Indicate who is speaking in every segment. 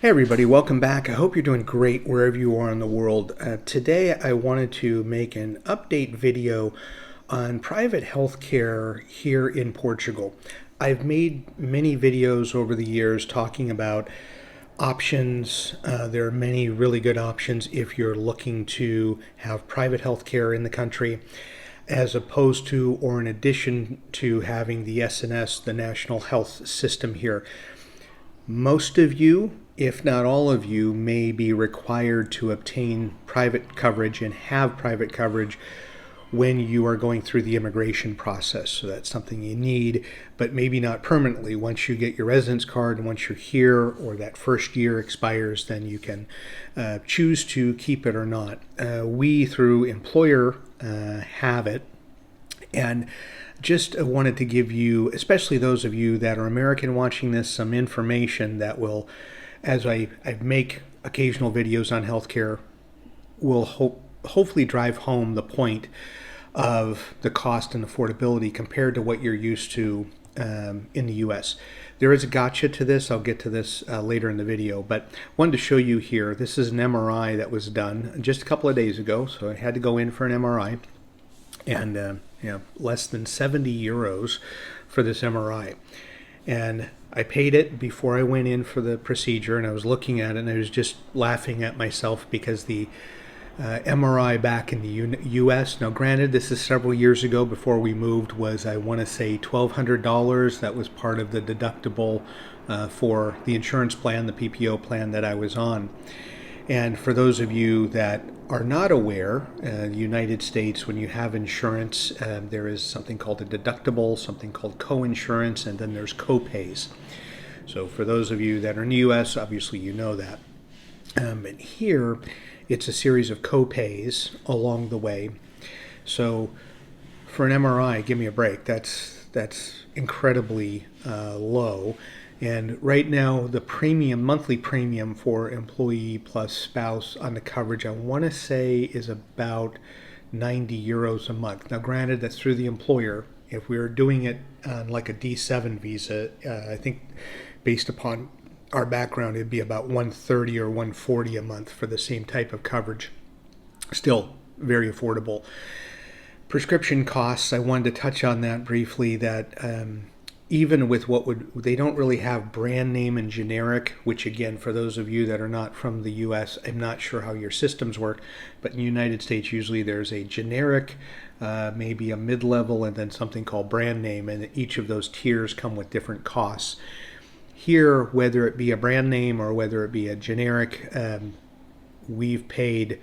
Speaker 1: Hey everybody, welcome back. I hope you're doing great wherever you are in the world. Today I wanted to make an update video on private healthcare here in Portugal. I've made many videos over the years talking about options. There are many really good options if you're looking to have private healthcare in the country, as opposed to or in addition to having the SNS, the National Health System here. Most of you, if not all of you, may be required to obtain private coverage and have private coverage when you are going through the immigration process. So that's something you need, but maybe not permanently. Once you get your residence card and once you're here or that first year expires, then you can choose to keep it or not. We, through employer, have it. And just wanted to give you, especially those of you that are American watching this, some information that will, as I make occasional videos on healthcare, will hopefully drive home the point of the cost and affordability compared to what you're used to in the U.S. There is a gotcha to this. I'll get to this later in the video, but wanted to show you here. This is an MRI that was done just a couple of days ago, so I had to go in for an MRI, and less than 70 euros for this MRI. And I paid it before I went in for the procedure, and I was looking at it and I was just laughing at myself because the MRI back in the US, now granted this is several years ago before we moved, was, I want to say, $1,200. That was part of the deductible for the insurance plan, the PPO plan that I was on. And for those of you that are not aware, the United States, when you have insurance, there is something called a deductible, something called co-insurance, and then there's co-pays. So for those of you that are in the U.S., obviously you know that. And here, it's a series of co-pays along the way. So for an MRI, give me a break. That's incredibly low. And right now, the monthly premium for employee plus spouse on the coverage, I want to say, is about 90 euros a month. Now, granted, that's through the employer. If we were doing it on like a D7 visa, I think based upon our background, it'd be about 130 or 140 a month for the same type of coverage. Still very affordable. Prescription costs, I wanted to touch on that briefly, that even with they don't really have brand name and generic, which again, for those of you that are not from the US, I'm not sure how your systems work, but in the United States, usually there's a generic, maybe a mid-level, and then something called brand name, and each of those tiers come with different costs. Here, whether it be a brand name or whether it be a generic, we've paid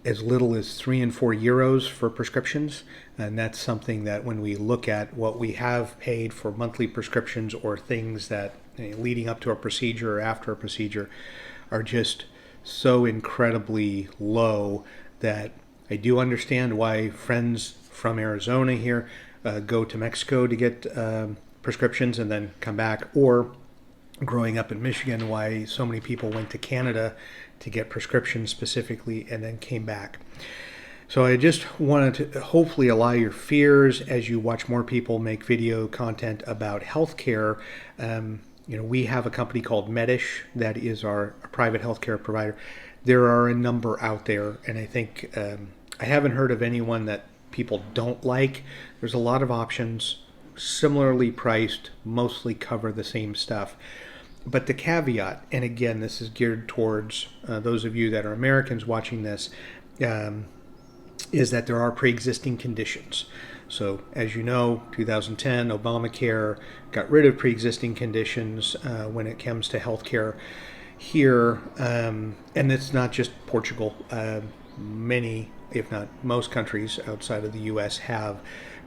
Speaker 1: as little as 3 and 4 euros for prescriptions. And that's something that when we look at what we have paid for monthly prescriptions or things that leading up to a procedure or after a procedure are just so incredibly low that I do understand why friends from Arizona here go to Mexico to get prescriptions and then come back, or growing up in Michigan, why so many people went to Canada to get prescriptions specifically and then came back. So I just wanted to hopefully allay your fears as you watch more people make video content about healthcare. We have a company called Medish that is our private healthcare provider. There are a number out there, and I think I haven't heard of anyone that people don't like. There's a lot of options, similarly priced, mostly cover the same stuff. But the caveat, and again, this is geared towards those of you that are Americans watching this, is that there are pre-existing conditions. So as you know, 2010, Obamacare got rid of pre-existing conditions when it comes to healthcare here. And it's not just Portugal. Many, if not most countries outside of the U.S. have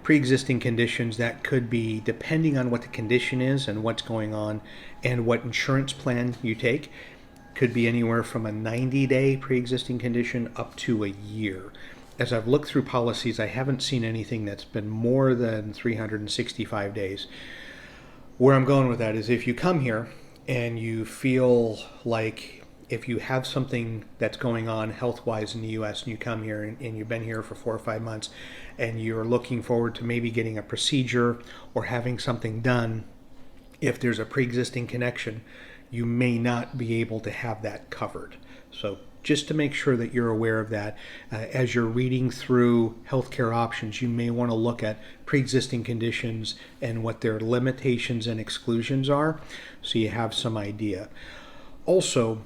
Speaker 1: pre-existing conditions that could be, depending on what the condition is and what's going on and what insurance plan you take, could be anywhere from a 90-day pre-existing condition up to a year. As I've looked through policies, I haven't seen anything that's been more than 365 days. Where I'm going with that is, if you come here and you feel like if you have something that's going on health-wise in the U.S. and you come here and you've been here for 4 or 5 months and you're looking forward to maybe getting a procedure or having something done, if there's a pre-existing connection, you may not be able to have that covered. So just to make sure that you're aware of that, as you're reading through healthcare options, you may want to look at pre-existing conditions and what their limitations and exclusions are, so you have some idea. Also,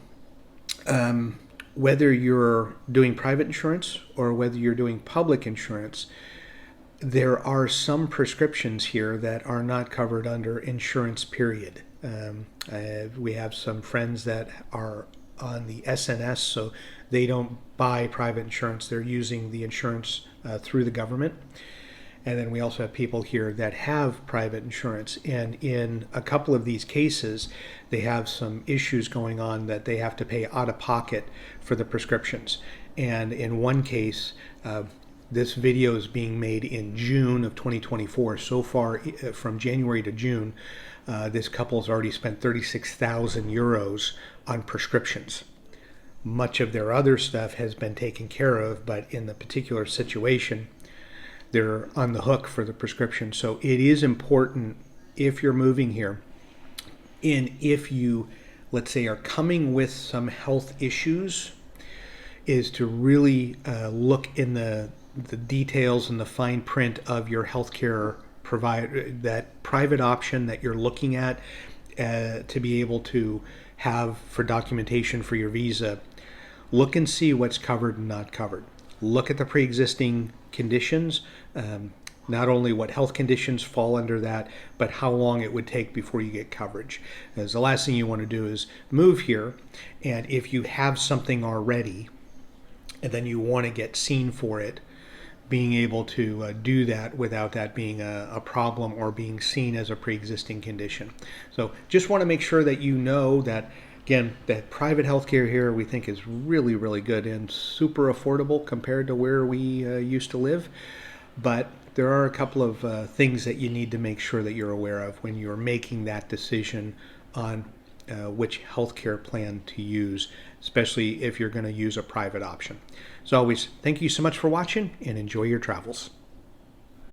Speaker 1: whether you're doing private insurance or whether you're doing public insurance, there are some prescriptions here that are not covered under insurance, period. We have some friends that are on the SNS, so they don't buy private insurance. They're using the insurance through the government. And then we also have people here that have private insurance. And in a couple of these cases, they have some issues going on that they have to pay out of pocket for the prescriptions. And in one case, this video is being made in June of 2024. So far, from January to June, this couple's already spent 36,000 euros on prescriptions. Much of their other stuff has been taken care of, but in the particular situation, they're on the hook for the prescription. So it is important, if you're moving here, and if you, let's say, are coming with some health issues, is to really look in the details and the fine print of your healthcare provider, that private option that you're looking at, to be able to have for documentation for your visa. Look and see what's covered and not covered. Look at the pre-existing conditions, not only what health conditions fall under that, but how long it would take before you get coverage. As the last thing you want to do is move here, and if you have something already, and then you want to get seen for it, being able to do that without that being a problem or being seen as a pre-existing condition. So just want to make sure that you know that, again, that private healthcare here we think is really, really good and super affordable compared to where we used to live. But there are a couple of things that you need to make sure that you're aware of when you're making that decision on which healthcare plan to use, especially if you're going to use a private option. As always, thank you so much for watching and enjoy your travels.